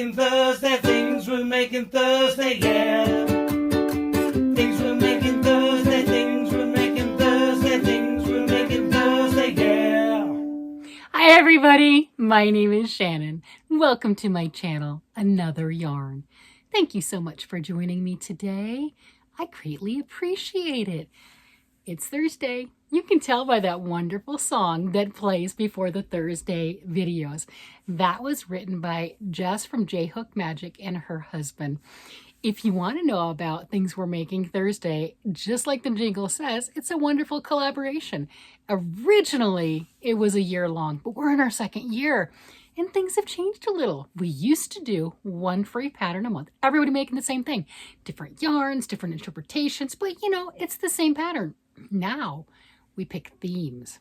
making Thursday, things we're making Thursday, yeah. Things we're making Thursday, things we're making Thursday, things we're making Thursday, yeah. Hi everybody, my name is Shannon. Welcome to my channel, Another Yarn. Thank you so much for joining me today. I greatly appreciate it. It's Thursday. You can tell by that wonderful song that plays before the Thursday videos. That was written by Jess from J Hook Magic and her husband. If you want to know about things we're making Thursday, just like the jingle says, it's a wonderful collaboration. Originally, it was a year long, but we're in our second year and things have changed a little. We used to do one free pattern a month. Everybody making the same thing. Different yarns, different interpretations, but you know, it's the same pattern. Now we pick themes.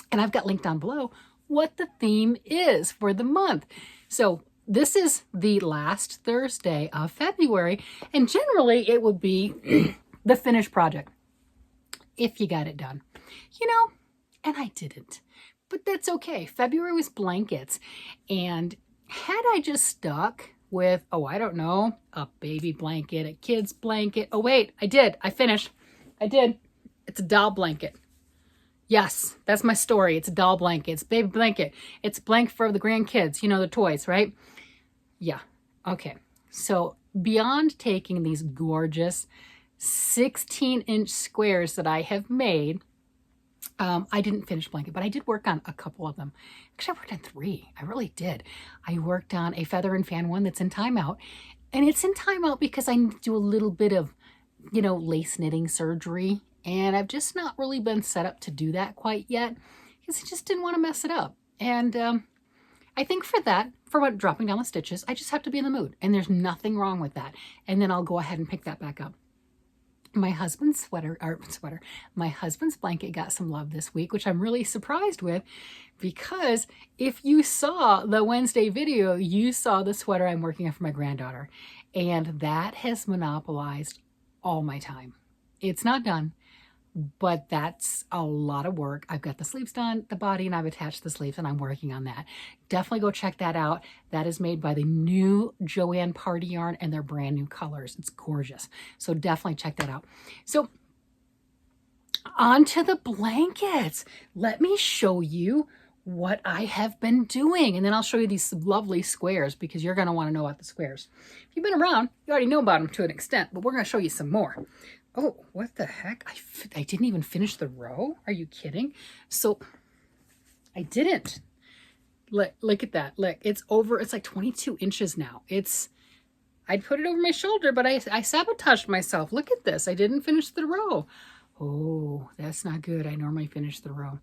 And I've got linked down below what the theme is for the month. So this is the last Thursday of February, and generally it would be the finished project if you got it done. You know, and I didn't, but that's okay. February was blankets, and had I just stuck with, oh, I don't know, a baby blanket, a kid's blanket. Oh, wait, I did. I finished. I did. It's a doll blanket. Yes, that's my story. It's a doll blanket. It's a baby blanket. It's a blanket for the grandkids. You know, the toys, right? Yeah. Okay. So beyond taking these gorgeous 16-inch squares that I have made, I didn't finish blanket, but I did work on a couple of them. Actually, I worked on 3. I really did. I worked on a feather and fan one that's in timeout, and it's in timeout because I need to do a little bit of, you know, lace knitting surgery, and I've just not really been set up to do that quite yet because I just didn't want to mess it up. And I think for that, for what dropping down the stitches, I just have to be in the mood, and there's nothing wrong with that. And then I'll go ahead and pick that back up. My husband's my husband's blanket got some love this week, which I'm really surprised with, because if you saw the Wednesday video, you saw the sweater I'm working on for my granddaughter, and that has monopolized all my time. It's not done, but that's a lot of work. I've got the sleeves done, the body, and I've attached the sleeves, and I'm working on that. Definitely go check that out. That is made by the new Joanne Party Yarn, and they're brand new colors. It's gorgeous. So definitely check that out. So on to the blankets. Let me show you what I have been doing, and then I'll show you these lovely squares because you're going to want to know about the squares. If you've been around, you already know about them to an extent, but we're going to show you some more. Oh, what the heck? I didn't even finish the row. Are you kidding? So I didn't. Look at that. Look, it's over. It's like 22 inches now. I'd put it over my shoulder, but I sabotaged myself. Look at this. I didn't finish the row. Oh, that's not good. I normally finish the row.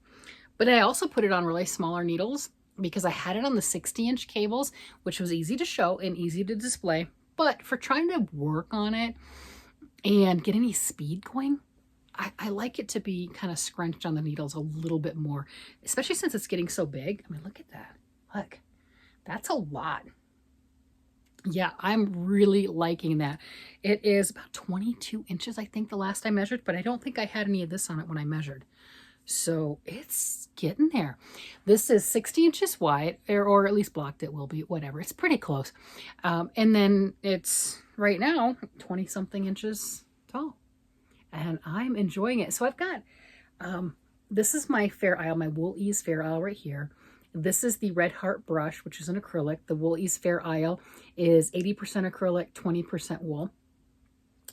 But I also put it on really smaller needles because I had it on the 60-inch cables, which was easy to show and easy to display. But for trying to work on it and get any speed going, I like it to be kind of scrunched on the needles a little bit more, especially since it's getting so big. I mean, look at that. Look, that's a lot. Yeah, I'm really liking that. It is about 22 inches, I think, the last I measured, but I don't think I had any of this on it when I measured. So it's getting there. This is 60 inches wide, or at least blocked it will be, whatever. It's pretty close. And then it's right now 20 something inches tall, and I'm enjoying it. So I've got, this is my Fair Isle, my Wool Ease Fair Isle right here. This is the Red Heart brush, which is an acrylic. The Wool Ease Fair Isle is 80% acrylic, 20% wool.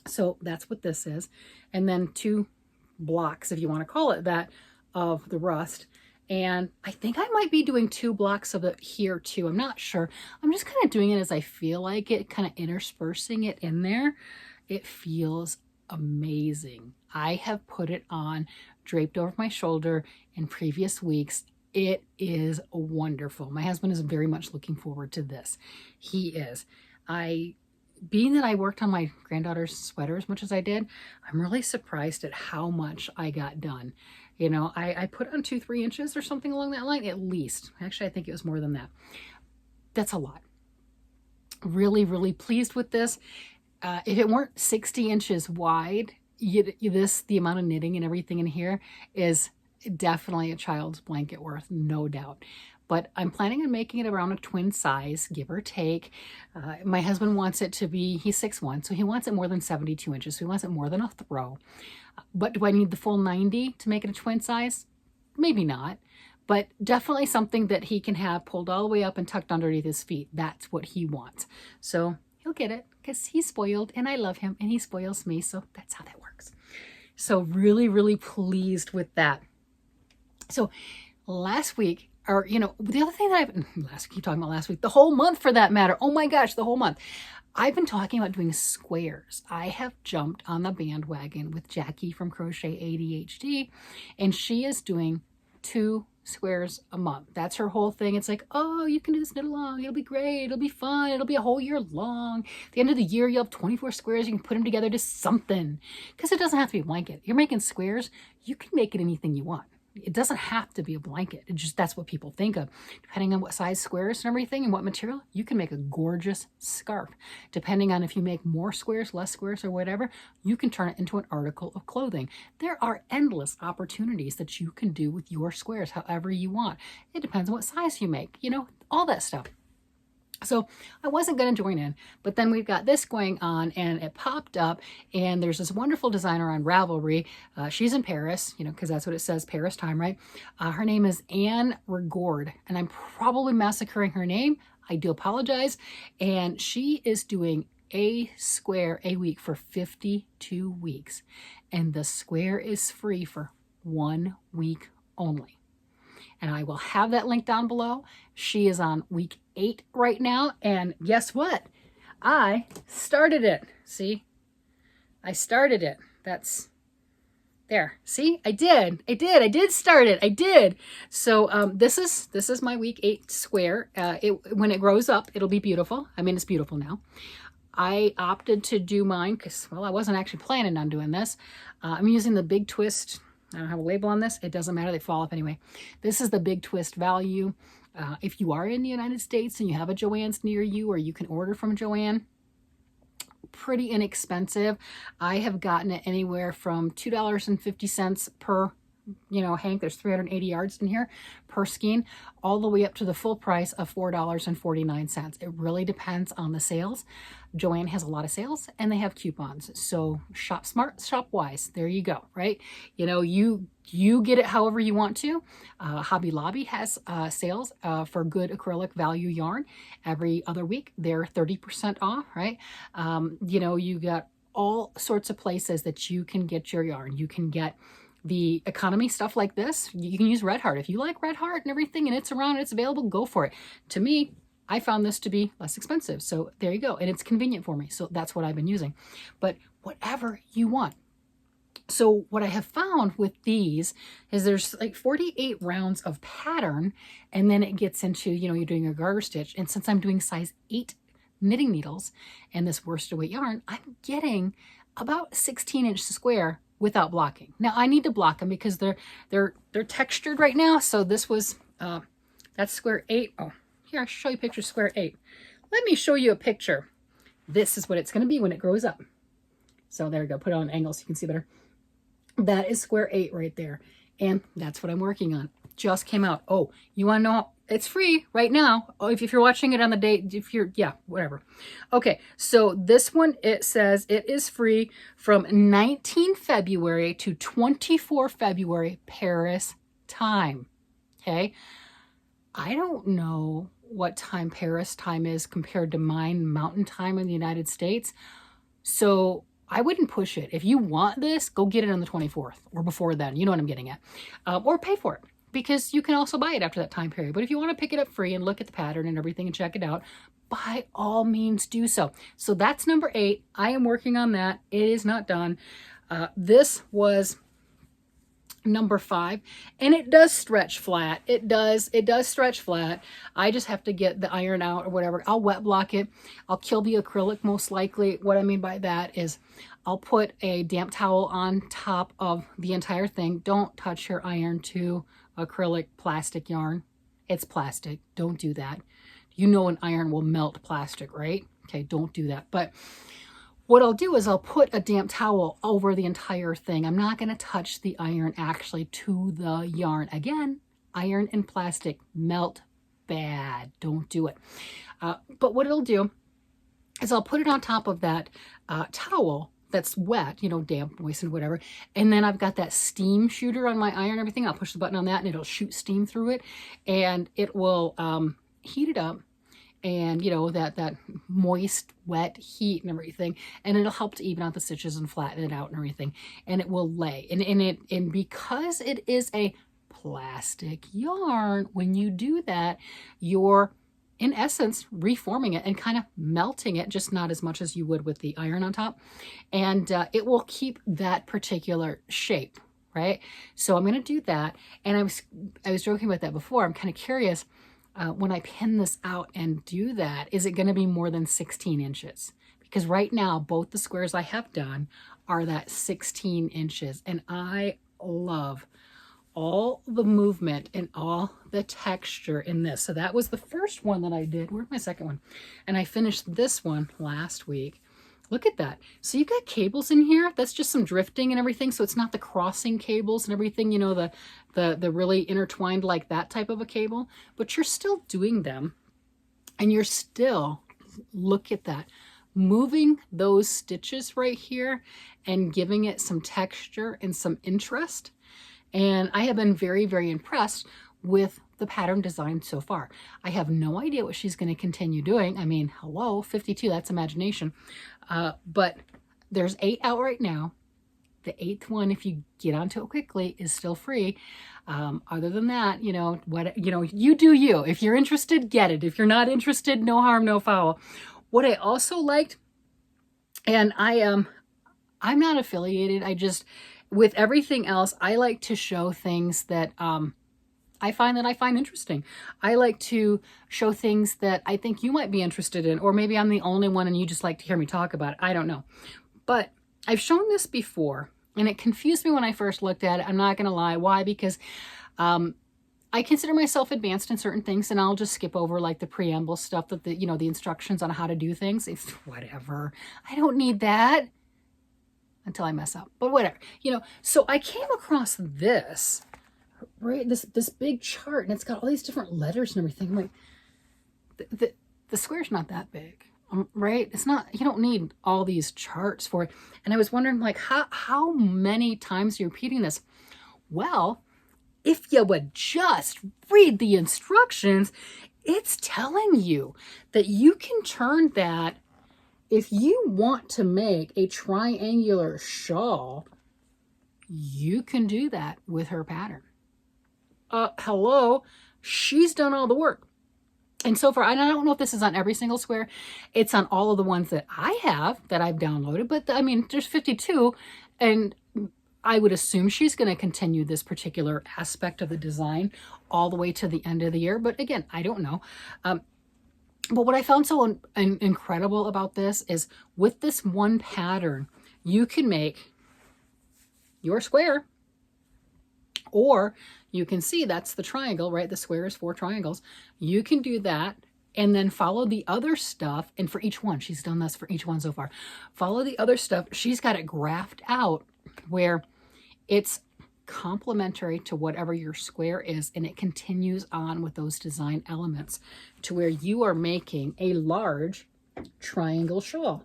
So that's what this is. And then 2 blocks, if you want to call it that, of the rust. And I think I might be doing 2 blocks of it here too. I'm not sure. I'm just kind of doing it as I feel like it, kind of interspersing it in there. It feels amazing. I have put it on draped over my shoulder in previous weeks. It is wonderful. My husband is very much looking forward to this. He is. Being that I worked on my granddaughter's sweater as much as I did, I'm really surprised at how much I got done. You know, I put on 2-3 inches or something along that line, at least. Actually, I think it was more than that. That's a lot. Really, really pleased with this. If it weren't 60 inches wide, the amount of knitting and everything in here is definitely a child's blanket worth, no doubt. but I'm planning on making it around a twin size, give or take. My husband wants it to be, he's 6'1", so he wants it more than 72 inches, so he wants it more than a throw. But do I need the full 90 to make it a twin size? Maybe not, but definitely something that he can have pulled all the way up and tucked underneath his feet. That's what he wants. So he'll get it because he's spoiled and I love him and he spoils me. So that's how that works. So really, really pleased with that. So last week, or, you know, the other thing that keep talking about last week, the whole month for that matter. Oh my gosh, the whole month. I've been talking about doing squares. I have jumped on the bandwagon with Jackie from Crochet ADHD, and she is doing 2 squares a month. That's her whole thing. It's like, oh, you can do this knit along. It'll be great. It'll be fun. It'll be a whole year long. At the end of the year, you'll have 24 squares. You can put them together to something. Because it doesn't have to be a blanket. You're making squares. You can make it anything you want. It doesn't have to be a blanket. It just, that's what people think of. Depending on what size squares and everything and what material, you can make a gorgeous scarf. Depending on if you make more squares, less squares, or whatever, you can turn it into an article of clothing. There are endless opportunities that you can do with your squares however you want. It depends on what size you make, you know, all that stuff. So I wasn't going to join in, but then we've got this going on and it popped up and there's this wonderful designer on Ravelry. She's in Paris, you know, because that's what it says, Paris time, right? Her name is Anne Rigord and I'm probably massacring her name. I do apologize. And she is doing a square a week for 52 weeks. And the square is free for 1 week only. And I will have that link down below. She is on week 8 right now. And guess what? I started it. See? I started it. That's there. See? I did start it. I did. So this is my week 8 square. When it grows up, it'll be beautiful. I mean, it's beautiful now. I opted to do mine because, well, I wasn't actually planning on doing this. I'm using the Big Twist. I don't have a label on this. It doesn't matter. They fall off anyway. This is the Big Twist value. If you are in the United States and you have a Joann's near you, or you can order from Joann, pretty inexpensive. I have gotten it anywhere from $2.50 per, you know, hank. There's 380 yards in here per skein, all the way up to the full price of $4.49. It really depends on the sales. Joann has a lot of sales and they have coupons. So shop smart, shop wise. There you go, right? You know, you get it however you want to. Hobby Lobby has sales for good acrylic value yarn. Every other week, they're 30% off, right? You know, you got all sorts of places that you can get your yarn. You can get the economy stuff like this. You can use Red Heart. If you like Red Heart and everything and it's around and it's available, go for it. To me, I found this to be less expensive. So there you go. And it's convenient for me. So that's what I've been using. But whatever you want. So what I have found with these is there's like 48 rounds of pattern. And then it gets into, you know, you're doing a garter stitch. And since I'm doing size 8 knitting needles and this worsted weight yarn, I'm getting about 16-inch square without blocking. Now I need to block them because they're textured right now. So this was, that's square 8. Oh, here, I'll show you a picture of square 8. Let me show you a picture. This is what it's going to be when it grows up. So there we go. Put it on an angle so you can see better. That is square 8 right there. And that's what I'm working on. Just came out. Oh, you want to know? It's free right now. Oh, if you're watching it on the date, yeah, whatever. Okay, so this one, it says it is free from 19 February to 24 February Paris time. Okay. I don't know what time Paris time is compared to mine mountain time in the United States. So I wouldn't push it. If you want this, go get it on the 24th or before then. You know what I'm getting at. Or pay for it because you can also buy it after that time period. But if you want to pick it up free and look at the pattern and everything and check it out, by all means do so. So that's number 8. I am working on that. It is not done. This was number 5 and it does stretch flat. It does stretch flat. I just have to get the iron out or whatever. I'll wet block it. I'll kill the acrylic most likely. What I mean by that is I'll put a damp towel on top of the entire thing. Don't touch your iron to acrylic plastic yarn. It's plastic. Don't do that. You know an iron will melt plastic, right? Okay, don't do that. But what I'll do is I'll put a damp towel over the entire thing. I'm not going to touch the iron actually to the yarn. Again, iron and plastic melt bad. Don't do it. But what it'll do is I'll put it on top of that towel that's wet, you know, damp, moistened, whatever. And then I've got that steam shooter on my iron and everything. I'll push the button on that and it'll shoot steam through it. And it will heat it up. And, you know, that moist, wet heat and everything. And it'll help to even out the stitches and flatten it out and everything. And it will lay. And because it is a plastic yarn, when you do that, you're in essence reforming it and kind of melting it, just not as much as you would with the iron on top. And it will keep that particular shape, right? So I'm going to do that. And I was joking about that before. I'm kind of curious, when I pin this out and do that, is it going to be more than 16 inches? Because right now, both the squares I have done are that 16 inches. And I love all the movement and all the texture in this. So that was the first one that I did. Where's my second one? And I finished this one last week. Look at that. So you've got cables in here. That's just some drifting and everything. So it's not the crossing cables and everything, you know, the really intertwined like that type of a cable, but you're still doing them. And you're still, look at that, moving those stitches right here and giving it some texture and some interest. And I have been very, very impressed with the pattern design so far. I have no idea what she's going to continue doing. I mean, hello, 52, that's imagination. But there's 8 out right now. The 8th one, if you get onto it quickly, is still free. Other than that, you know, you do you. If you're interested, get it. If you're not interested, no harm, no foul. What I also liked, and I'm not affiliated. I just, with everything else, I like to show things that I find interesting. I like to show things that I think you might be interested in, or maybe I'm the only one and you just like to hear me talk about it. I don't know. But I've shown this before and it confused me when I first looked at it. I'm not going to lie. Why? Because I consider myself advanced in certain things, and I'll just skip over like the preamble stuff, that the instructions on how to do things. It's whatever. I don't need that until I mess up, but whatever, So I came across this, right? This big chart, and it's got all these different letters and everything. I'm like, the square's not that big, right? It's not, you don't need all these charts for it. And I was wondering, like, how many times are you repeating this? Well, if you would just read the instructions, it's telling you that you can turn that. If you want to make a triangular shawl, you can do that with her pattern. Hello, she's done all the work. And so far, I don't know if this is on every single square. It's on all of the ones that I have, that I've downloaded. But I mean, there's 52, and I would assume she's going to continue this particular aspect of the design all the way to the end of the year. But again, I don't know. But what I found so incredible about this is, with this one pattern, you can make your square, or you can see that's the triangle, right? The square is 4 triangles. You can do that and then follow the other stuff. And for each one, she's done this for each one so far. Follow the other stuff. She's got it graphed out where it's complementary to whatever your square is, and it continues on with those design elements to where you are making a large triangle shawl.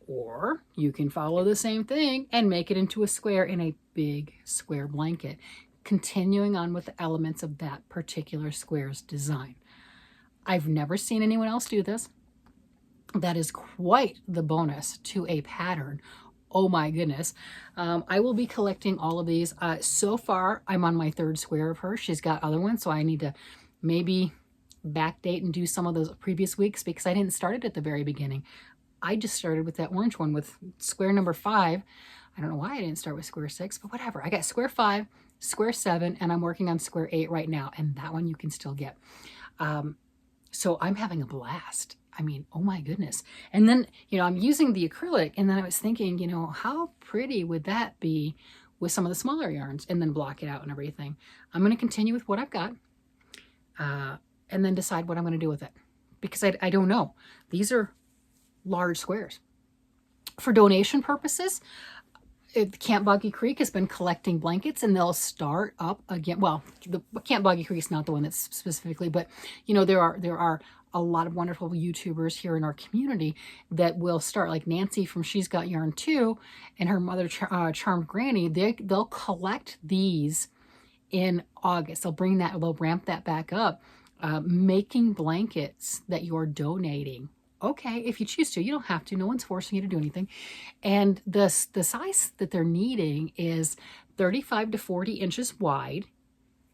Or you can follow the same thing and make it into a square in a big square blanket, continuing on with the elements of that particular square's design. I've never seen anyone else do this. That is quite the bonus to a pattern. Oh my goodness. I will be collecting all of these. So far, I'm on my 3rd square of her. She's got other ones, so I need to maybe backdate and do some of those previous weeks, because I didn't start it at the very beginning. I just started with that orange one with square number 5. I don't know why I didn't start with square 6, but whatever. I got square 5, square 7, and I'm working on square 8 right now, and that one you can still get. So I'm having a blast. I mean, oh my goodness. And then, I'm using the acrylic, and then I was thinking, how pretty would that be with some of the smaller yarns, and then block it out and everything. I'm going to continue with what I've got, and then decide what I'm going to do with it, because I don't know. These are large squares. For donation purposes, Camp Boggy Creek has been collecting blankets, and they'll start up again. Well, the Camp Boggy Creek is not the one that's specifically, but you know, there are a lot of wonderful YouTubers here in our community that will start, like Nancy from She's Got Yarn Too, and her mother Charmed Granny. They'll collect these in August. They'll ramp that back up, making blankets that you're donating. Okay, if you choose to, you don't have to. No one's forcing you to do anything. And the size that they're needing is 35 to 40 inches wide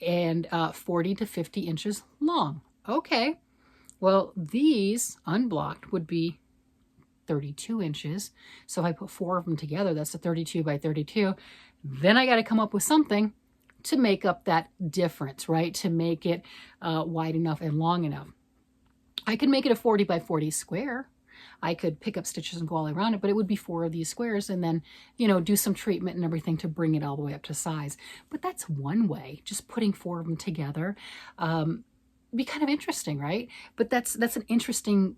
and 40 to 50 inches long. Okay, well, these unblocked would be 32 inches. So if I put 4 of them together, that's a 32 by 32. Then I got to come up with something to make up that difference, right? To make it wide enough and long enough. I could make it a 40 by 40 square. I could pick up stitches and go all around it, but it would be 4 of these squares and then, you know, do some treatment and everything to bring it all the way up to size. But that's one way, just putting 4 of them together. Be kind of interesting, right? But that's an interesting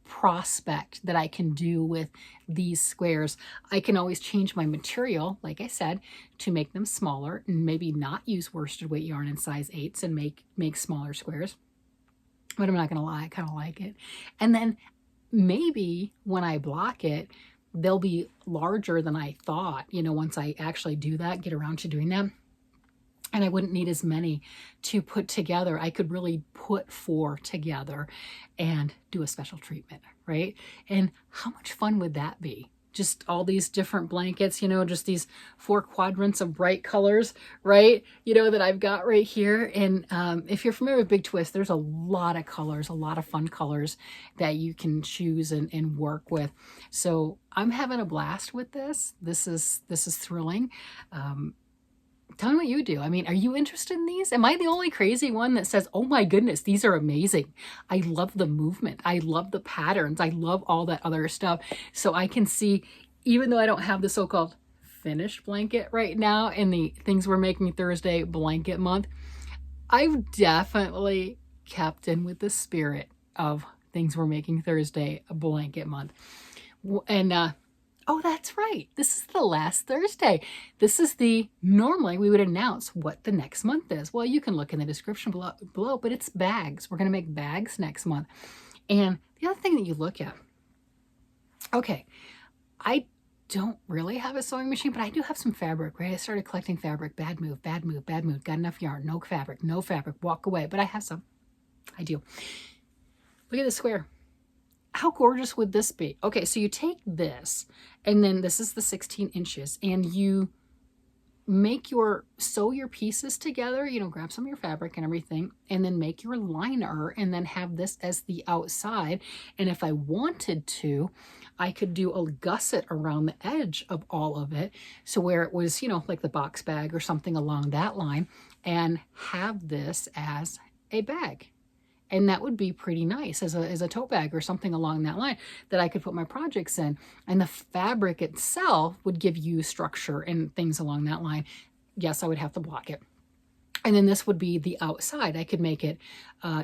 prospect that I can do with these squares. I can always change my material, like I said, to make them smaller and maybe not use worsted weight yarn in size 8s and make smaller squares. But I'm not going to lie, I kind of like it. And then maybe when I block it, they'll be larger than I thought, you know, once I actually do that, get around to doing that. And I wouldn't need as many to put together. I could really put 4 together and do a special treatment, right? And how much fun would that be? Just all these different blankets, you know, just these 4 quadrants of bright colors, right? You know, that I've got right here. And if you're familiar with Big Twist, there's a lot of colors, a lot of fun colors that you can choose and work with. So I'm having a blast with this. This is thrilling. Tell me what you do. I mean, are you interested in these? Am I the only crazy one that says, oh my goodness, these are amazing. I love the movement. I love the patterns. I love all that other stuff. So I can see, even though I don't have the so-called finished blanket right now in the Things We're Making Thursday blanket month, I've definitely kept in with the spirit of Things We're Making Thursday blanket month. And, oh, that's right. This is the last Thursday. This is normally we would announce what the next month is. Well, you can look in the description below, but it's bags. We're going to make bags next month. And the other thing that you look at, okay, I don't really have a sewing machine, but I do have some fabric, right? I started collecting fabric. Bad move, bad move, bad move. Got enough yarn, no fabric, walk away. But I have some. I do. Look at this square. How gorgeous would this be? Okay, so you take this, and then this is the 16 inches, and you sew your pieces together, you know, grab some of your fabric and everything, and then make your liner, and then have this as the outside. And if I wanted to, I could do a gusset around the edge of all of it, so where it was, you know, like the box bag or something along that line, and have this as a bag. And that would be pretty nice as a tote bag or something along that line that I could put my projects in. And the fabric itself would give you structure and things along that line. Yes, I would have to block it. And then this would be the outside. I could make it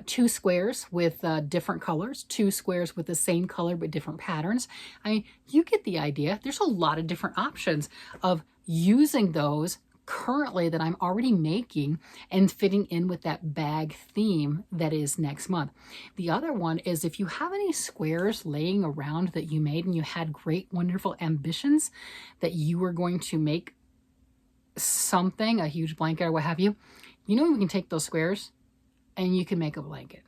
2 squares with different colors, 2 squares with the same color but different patterns. I mean, you get the idea. There's a lot of different options of using those currently that I'm already making and fitting in with that bag theme that is next month. The other one is if you have any squares laying around that you made and you had great, wonderful ambitions that you were going to make something, a huge blanket or what have you, you know, you can take those squares and you can make a blanket.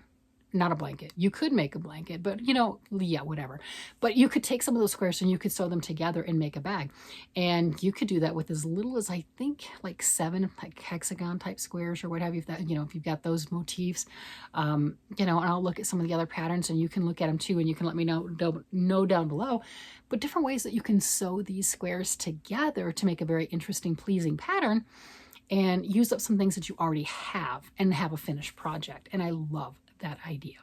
Not a blanket. You could make a blanket, but you know, yeah, whatever. But you could take some of those squares and you could sew them together and make a bag. And you could do that with as little as, I think, like 7 like hexagon type squares or what have you. If that, you know, if you've got those motifs, you know, and I'll look at some of the other patterns and you can look at them too, and you can let me know down below. But different ways that you can sew these squares together to make a very interesting, pleasing pattern, and use up some things that you already have and have a finished project. And I love that idea.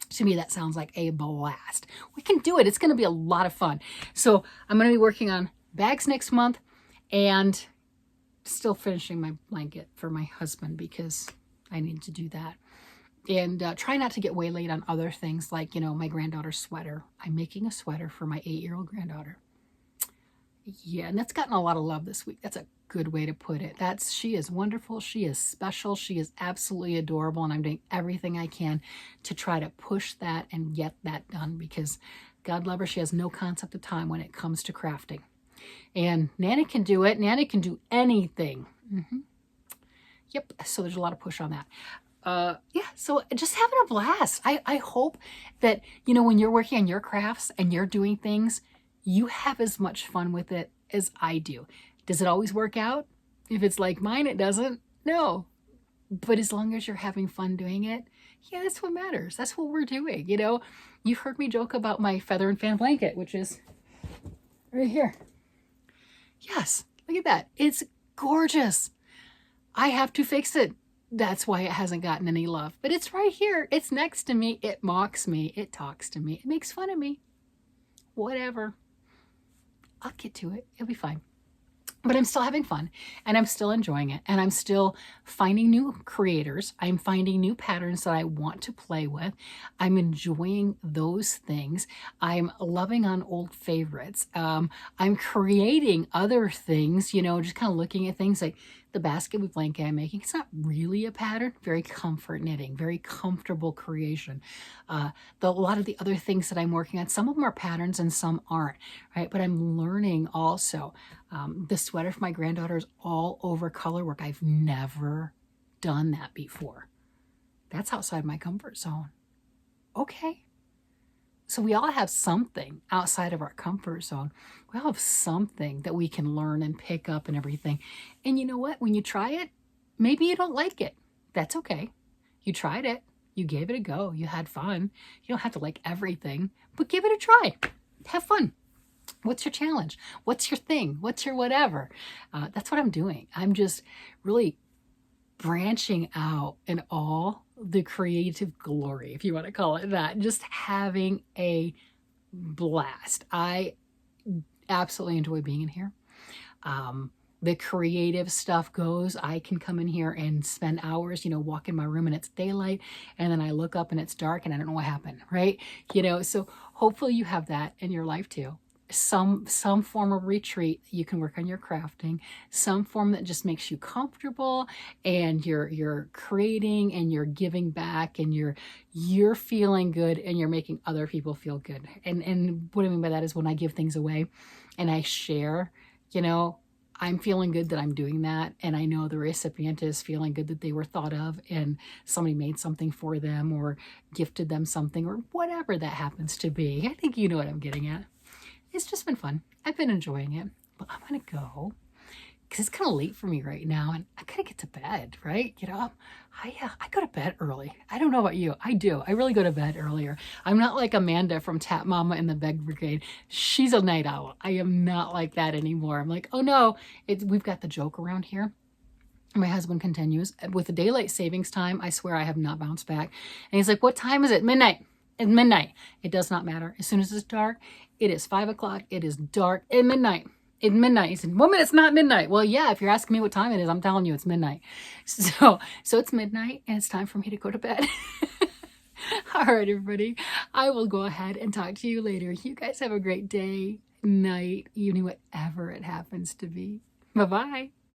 To me, that sounds like a blast. We can do it. It's going to be a lot of fun. So I'm going to be working on bags next month and still finishing my blanket for my husband because I need to do that. And try not to get waylaid on other things like, you know, my granddaughter's sweater. I'm making a sweater for my 8-year-old granddaughter. Yeah, and that's gotten a lot of love this week. That's a good way to put it. She is wonderful. She is special. She is absolutely adorable. And I'm doing everything I can to try to push that and get that done, because God love her, she has no concept of time when it comes to crafting. And Nana can do it. Nana can do anything. Yep. So there's a lot of push on that. Yeah, so just having a blast. I hope that, you know, when you're working on your crafts and you're doing things, you have as much fun with it as I do. Does it always work out? If it's like mine, it doesn't. No. But as long as you're having fun doing it, yeah, that's what matters. That's what we're doing. You know, you've heard me joke about my feather and fan blanket, which is right here. Yes, look at that. It's gorgeous. I have to fix it. That's why it hasn't gotten any love. But it's right here. It's next to me. It mocks me. It talks to me. It makes fun of me. Whatever. I'll get to it. It'll be fine. But I'm still having fun, and I'm still enjoying it, and I'm still finding new creators. I'm finding new patterns that I want to play with. I'm enjoying those things. I'm loving on old favorites. I'm creating other things, you know, just kind of looking at things like the basket with blanket I'm making. It's not really a pattern, very comfort knitting, very comfortable creation. A lot of the other things that I'm working on, some of them are patterns and some aren't, right? But I'm learning also. The sweater for my granddaughter is all over color work. I've never done that before. That's outside my comfort zone. Okay. So we all have something outside of our comfort zone. We all have something that we can learn and pick up and everything. And you know what? When you try it, maybe you don't like it. That's okay. You tried it. You gave it a go. You had fun. You don't have to like everything, but give it a try. Have fun. What's your challenge? What's your thing? What's your whatever? That's what I'm doing. I'm just really branching out in all the creative glory, if you want to call it that, just having a blast. I absolutely enjoy being in here. The creative stuff goes. I can come in here and spend hours, you know, walk in my room and it's daylight, and then I look up and it's dark and I don't know what happened, right? You know, so hopefully you have that in your life too. Some form of retreat. You can work on your crafting, some form that just makes you comfortable, and you're creating and you're giving back, and you're feeling good, and you're making other people feel good. And what I mean by that is when I give things away and I share, you know, I'm feeling good that I'm doing that, and I know the recipient is feeling good that they were thought of and somebody made something for them or gifted them something or whatever that happens to be. I think you know what I'm getting at. It's just been fun. I've been enjoying it, but I'm going to go because it's kind of late for me right now, and I gotta get to bed, right? You know, I go to bed early. I don't know about you. I do. I really go to bed earlier. I'm not like Amanda from Tap Mama in the Beg Brigade. She's a night owl. I am not like that anymore. I'm like, oh no, we've got the joke around here. My husband continues, with the daylight savings time, I swear I have not bounced back. And he's like, what time is it? Midnight. At midnight. It does not matter. As soon as it's dark, it is 5 o'clock. It is dark at midnight. At midnight. He said, woman, it's not midnight. Well, yeah, if you're asking me what time it is, I'm telling you it's midnight. So it's midnight and it's time for me to go to bed. All right, everybody. I will go ahead and talk to you later. You guys have a great day, night, evening, whatever it happens to be. Bye-bye.